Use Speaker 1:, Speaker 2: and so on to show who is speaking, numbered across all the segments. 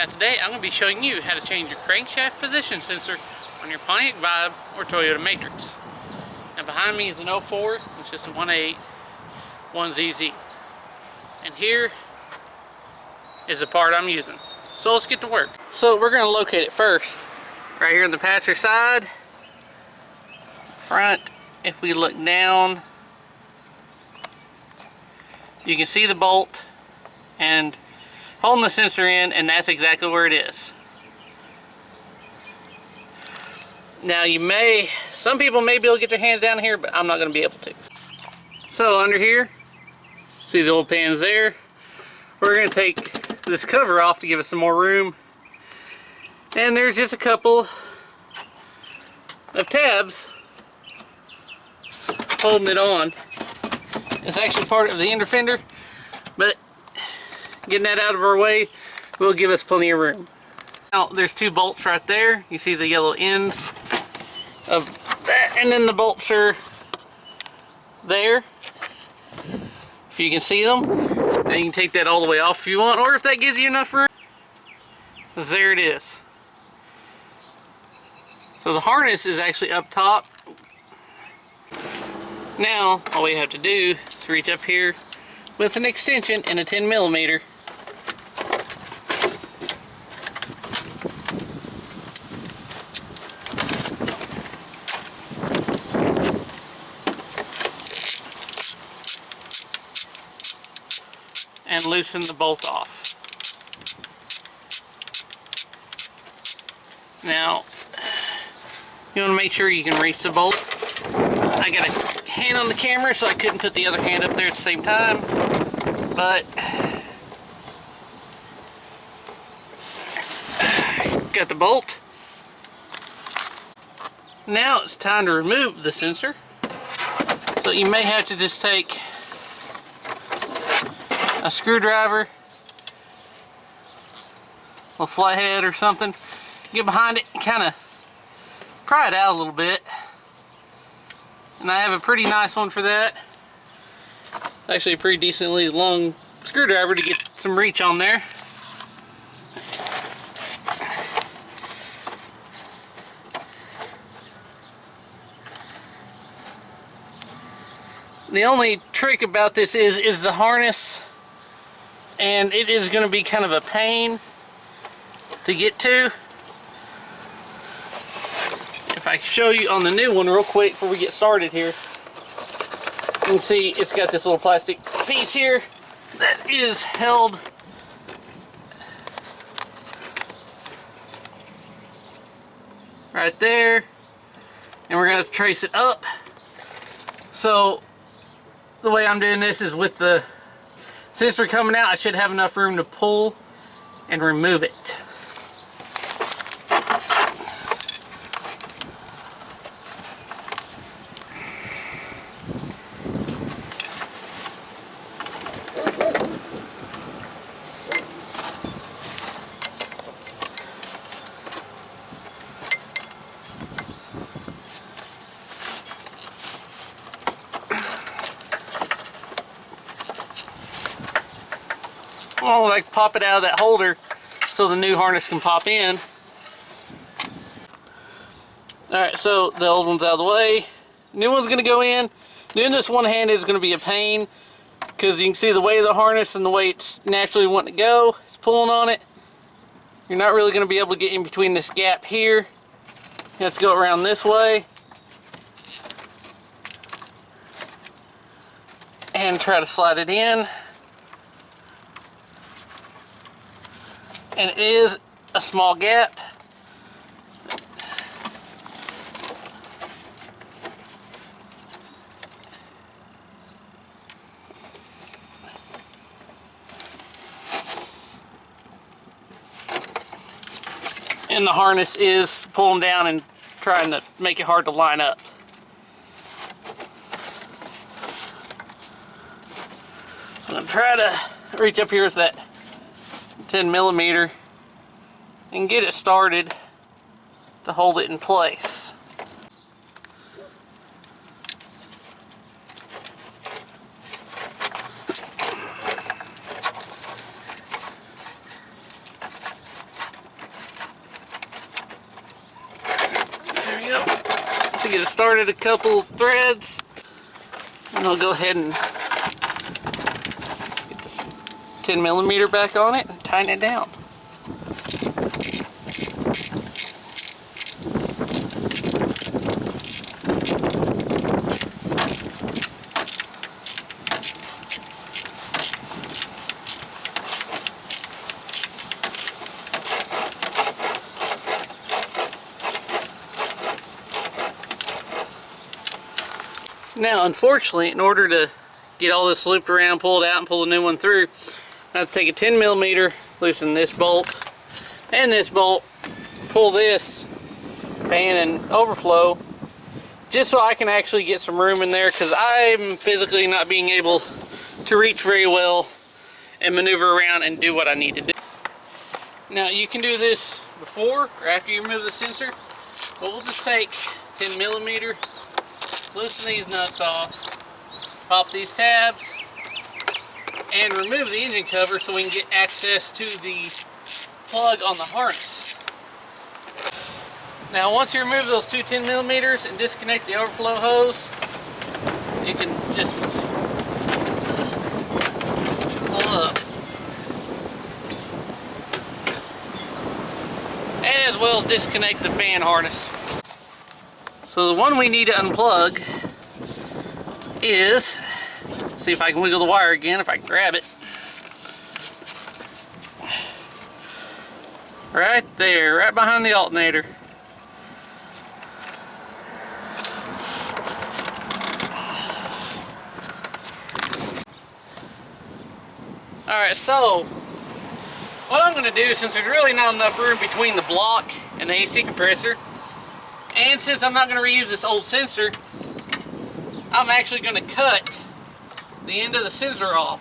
Speaker 1: Now today I'm going to be showing you how to change your crankshaft position sensor on your Pontiac Vibe or Toyota Matrix. Now behind me is an 04, which is a 1.8 1ZZ. And here is the part I'm using. So let's get to work. So we're going to locate it first. Right here on the passenger side. Front, if we look down, you can see the bolt and holding the sensor in, and that's exactly where it is. Now some people may be able to get their hands down here, but I'm not going to be able to. So under here, see the old pans there. We're going to take this cover off to give us some more room. And there's just a couple of tabs holding it on. It's actually part of the inner fender, but getting that out of our way will give us plenty of room. Now there's two bolts right there. You see the yellow ends of that, and then the bolts are there. If you can see them, now you can take that all the way off if you want, or if that gives you enough room. Because there it is. So the harness is actually up top. Now all we have to do is reach up here with an extension and a 10mm. And loosen the bolt off. Now, you want to make sure you can reach the bolt. I got a hand on the camera, so I couldn't put the other hand up there at the same time. But, got the bolt. Now it's time to remove the sensor. So you may have to just take a screwdriver, a flathead or something, get behind it and kind of pry it out a little bit. And I have a pretty nice one for that. Actually a pretty decently long screwdriver to get some reach on there. The only trick about this is the harness, and it is going to be kind of a pain to get to. If I can show you on the new one real quick before we get started here, you can see it's got this little plastic piece here that is held right there, and we're going to have to trace it up. So the way I'm doing this is with the sensor coming out, I should have enough room to pull and remove it. I like to pop it out of that holder so the new harness can pop in. Alright, so the old one's out of the way. New one's going to go in. Doing this one-handed is going to be a pain because you can see the way of the harness and the way it's naturally wanting to go. It's pulling on it. You're not really going to be able to get in between this gap here. You have to go around this way and try to slide it in. And it is a small gap. And the harness is pulling down and trying to make it hard to line up. I'm going to try to reach up here with that 10mm and get it started to hold it in place. started a couple threads, and I'll go ahead and get this 10mm back on it and tighten it down. Now, unfortunately, in order to get all this looped around, pulled out, and pull a new one through, I have to take a 10mm, loosen this bolt and this bolt, pull this fan and overflow, just so I can actually get some room in there, because I'm physically not being able to reach very well and maneuver around and do what I need to do. Now, you can do this before or after you remove the sensor, but we'll just take 10mm, loosen these nuts off, pop these tabs, and remove the engine cover so we can get access to the plug on the harness. Now, once you remove those two 10mm and disconnect the overflow hose, you can just pull up. And as well disconnect the fan harness. So the one we need to unplug is, see if I can wiggle the wire again, if I can grab it. Right there, right behind the alternator. Alright, so what I'm going to do, since there's really not enough room between the block and the AC compressor, and since I'm not going to reuse this old sensor, I'm actually going to cut the end of the sensor off.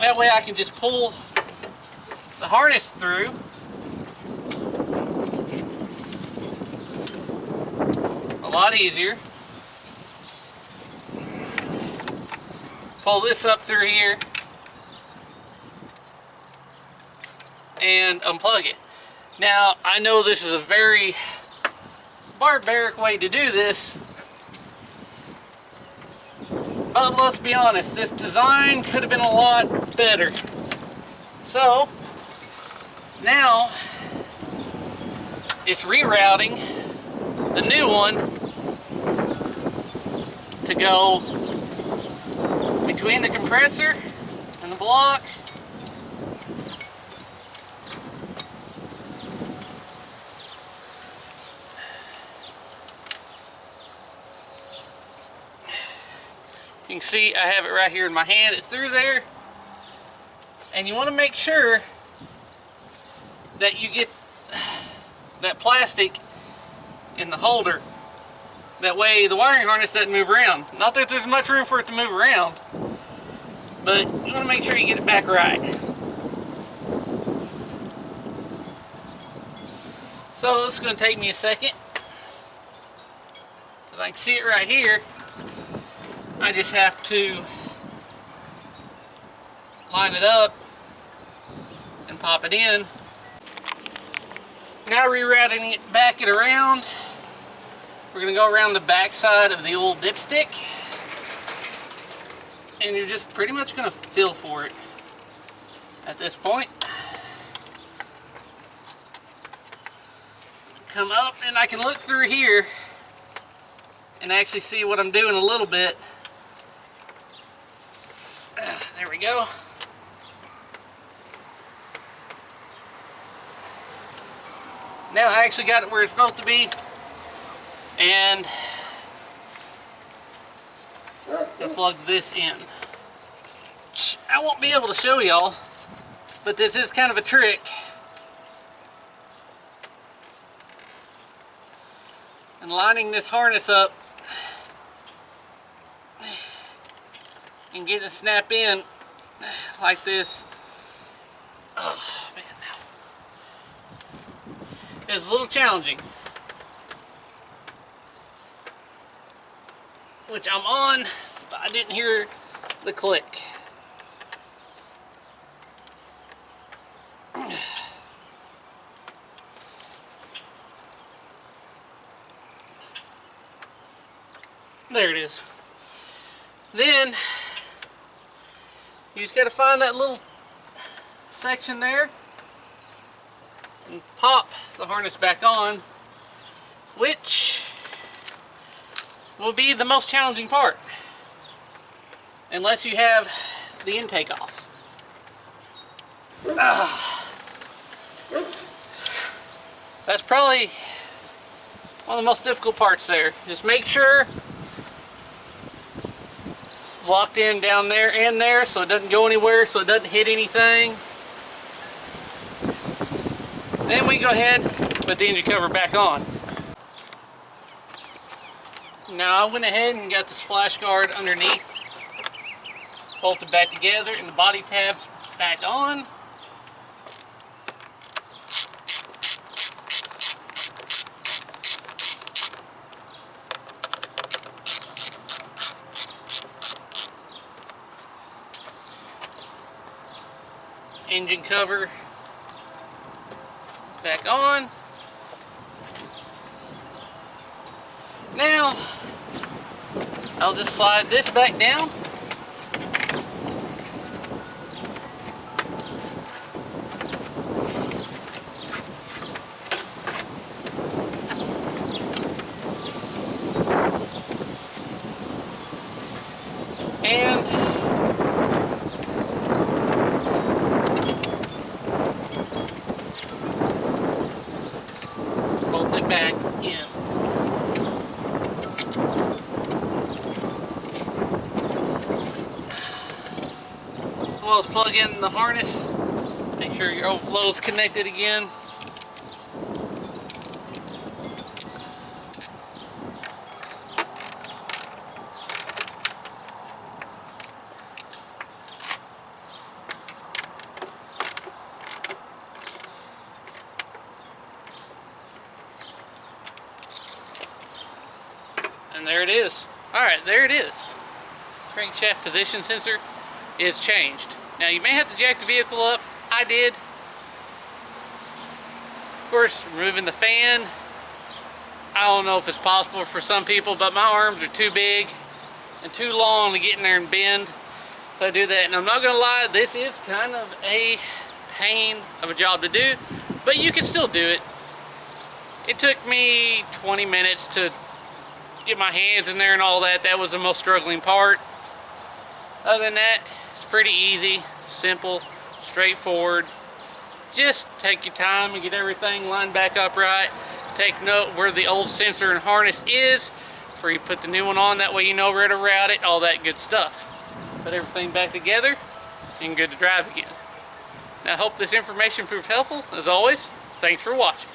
Speaker 1: That way I can just pull the harness through. A lot easier. Pull this up through here and unplug it. Now, I know this is a very barbaric way to do this, but let's be honest, this design could have been a lot better. So, now it's rerouting the new one to go between the compressor and the block. You can see I have it right here in my hand. It's through there, and you want to make sure that you get that plastic in the holder. That way the wiring harness doesn't move around. Not that there's much room for it to move around, but you want to make sure you get it back right. So this is going to take me a second, because I can see it right here. I just have to line it up and pop it in. Now rerouting it back and around, we're going to go around the back side of the old dipstick, and you're just pretty much going to feel for it at this point. Come up, and I can look through here and actually see what I'm doing a little bit. There we go. Now I actually got it where it's supposed to be, and I'll plug this in. I won't be able to show y'all, but this is kind of a trick. And lining this harness up and getting it to snap in like this. Oh man, it's a little challenging, which I'm on, but I didn't hear the click. There it is. Then you just got to find that little section there and pop the harness back on, which will be the most challenging part unless you have the intake off. That's probably one of the most difficult parts there. Just make sure it's locked in down there and there so it doesn't go anywhere, so it doesn't hit anything. Then we go ahead and put the engine cover back on. Now I went ahead and got the splash guard underneath, bolted back together, and the body tabs back on. Engine cover back on. Now I'll just slide this back down. And bolt it back in. As well as plug in the harness. Make sure your overflow is connected again. And there it is. Alright, there it is. Crankshaft position sensor is changed. Now you may have to jack the vehicle up. I did. Of course, removing the fan. I don't know if it's possible for some people, but my arms are too big and too long to get in there and bend. So I do that. And I'm not going to lie, this is kind of a pain of a job to do, but you can still do it. It took me 20 minutes to get my hands in there and all that. That was the most struggling part. Other than that, it's pretty easy, simple, straightforward. Just take your time and get everything lined back up right. Take note where the old sensor and harness is before you put the new one on. That way you know where to route it, all that good stuff. Put everything back together and good to drive again. Now I hope this information proved helpful. As always, thanks for watching.